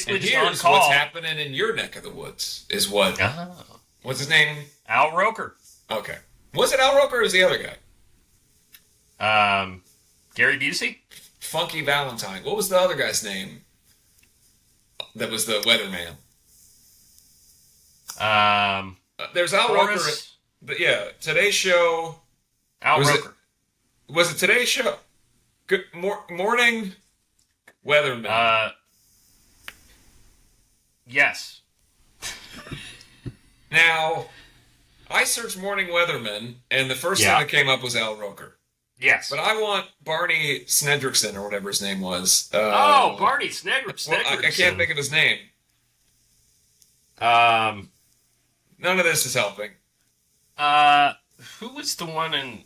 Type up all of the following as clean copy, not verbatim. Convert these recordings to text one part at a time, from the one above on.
basically And just on here's call. what's happening in your neck of the woods is what... Oh. What's his name? Al Roker. Okay. Was it Al Roker or was the other guy? Gary Busey? Funky Valentine. What was the other guy's name? That was the weatherman. There's Al Roker. But yeah, Today's Show. Al Roker. Was it Today's Show? Good morning, Weatherman. Yes. Now, I searched Morning Weatherman, and the first thing that came up was Al Roker. Yes. But I want Barney Snedrickson, or whatever his name was. Barney Snedrickson. Well, I can't think of his name. None of this is helping. Who was the one in...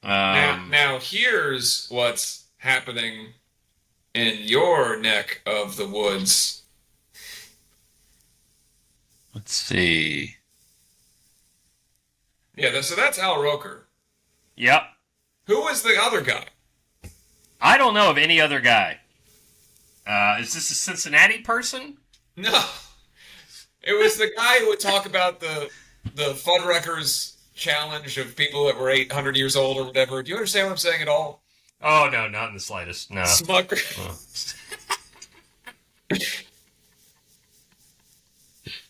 Now, here's what's happening in your neck of the woods. Let's see. Yeah, so that's Al Roker. Yep. Who was the other guy? I don't know of any other guy. Is this a Cincinnati person? No. It was the guy who would talk about the Fuddruckers challenge of people that were 800 years old or whatever. Do you understand what I'm saying at all? Oh, no, not in the slightest. No. Smucker.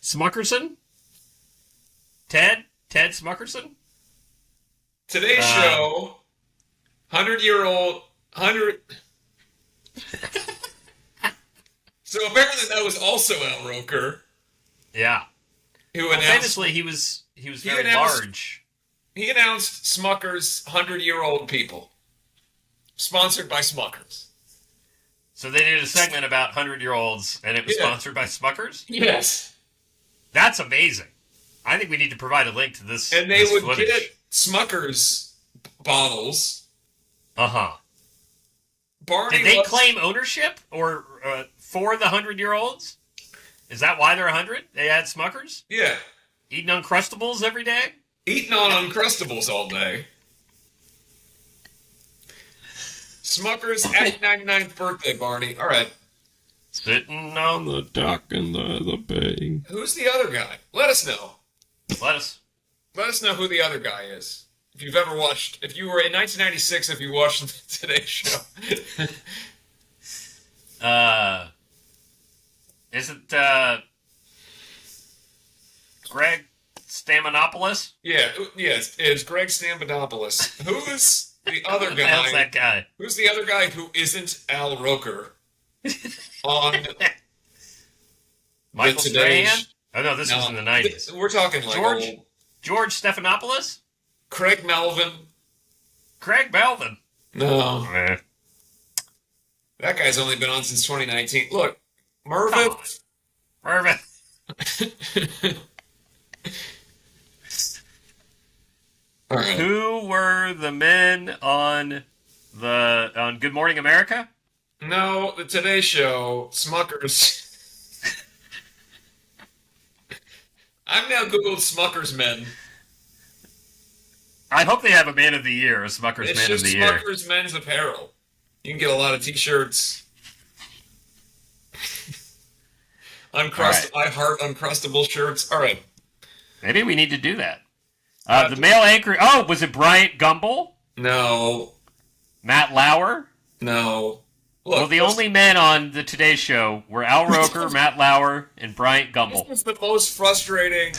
Smuckerson? Ted Smuckerson? Today's Show, 100-year-old, 100... So apparently that was also Al Roker. Yeah. Who announced... famously, he was very large. He announced Smucker's 100-year-old people. Sponsored by Smuckers. So they did a segment about 100-year-olds, and it was sponsored by Smuckers? Yes. That's amazing. I think we need to provide a link to this. And they would footage. get Smuckers bottles. Uh-huh. Did they claim ownership or for the 100-year-olds? Is that why they're 100? They had Smuckers? Yeah. Eating Uncrustables every day? Eating on Uncrustables all day. Smuckers' 99th birthday, Barney. All right. Sitting on the dock in the bay. Who's the other guy? Let us know. Let us know who the other guy is. If you've ever watched, if you were in 1996, if you watched Today's Show. Is it Greg Stamanopoulos? Yeah, yes, it's Greg Stamanopoulos. Who's the other guy? How's that guy? Who's the other guy who isn't Al Roker on Michael Strahan? Oh no, this was in the 90s. We're talking like George Stephanopoulos? Craig Melvin. No. That guy's only been on since 2019. Look, Mervin. All right. Who were the men on Good Morning America? No, the Today Show, Smuckers. I've now Googled Smuckers men. I hope they have a Man of the Year, a Smuckers Man of the Year. It's just Smuckers men's apparel. You can get a lot of T-shirts. I heart Uncrustable shirts. All right. Maybe we need to do that. The male anchor... Oh, was it Bryant Gumbel? No. Matt Lauer? No. Look, well, the only men on the Today Show were Al Roker, Matt Lauer, and Bryant Gumbel. This was the most frustrating,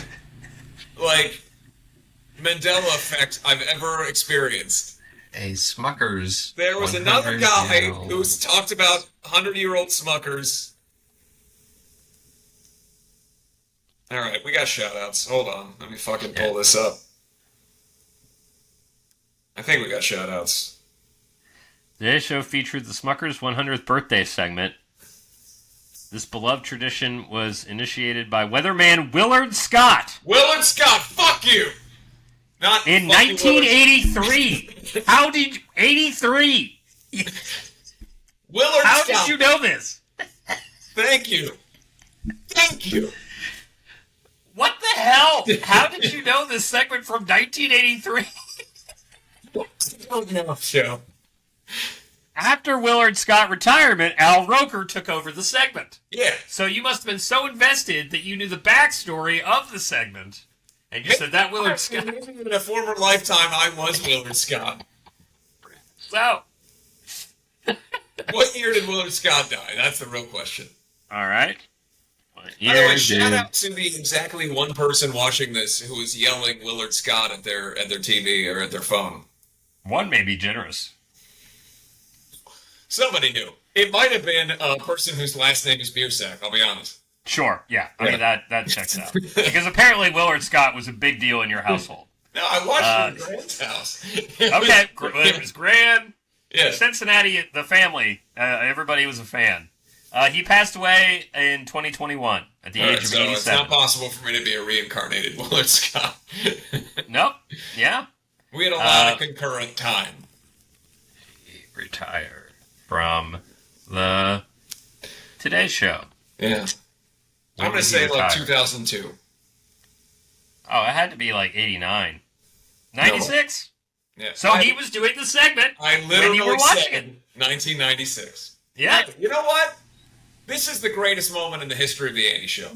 Mandela effect I've ever experienced. A Smuckers. There was another guy who's talked about 100-year-old Smuckers. All right, we got shout-outs. Hold on. Let me fucking pull this up. I think we got shout-outs. Today's show featured the Smuckers' 100th birthday segment. This beloved tradition was initiated by weatherman Willard Scott. Willard Scott, fuck you! Not in 1983. How did you... 83? Willard How Scott. did you know this? Thank you. Thank you. What the hell? How did you know this segment from 1983? I don't know, Joe. after Willard Scott retirement, Al Roker took over the segment. Yeah. So you must have been so invested that you knew the backstory of the segment. And you said that Willard Scott. In a former lifetime, I was Willard Scott. So. What year did Willard Scott die? That's the real question. All right. By the way, shout out to the exactly one person watching this who was yelling Willard Scott at their TV or at their phone. One may be generous. Somebody knew. It might have been a person whose last name is Biersack, I'll be honest. Sure, yeah. I mean, that checks out. Because apparently Willard Scott was a big deal in your household. No, I watched it at Grant's house. Okay, it was Grant. Yeah. Cincinnati, the family, everybody was a fan. He passed away in 2021 at the age of 87. It's not possible for me to be a reincarnated Willard Scott. Nope. Yeah. We had a lot of concurrent time. He retired from the Today Show. Yeah. I'm going to say like 2002. Oh, it had to be like 89. 96? No. Yeah. So he was doing the segment I literally when you were watching said it. 1996. Yeah. You know what? This is the greatest moment in the history of the Andy Show.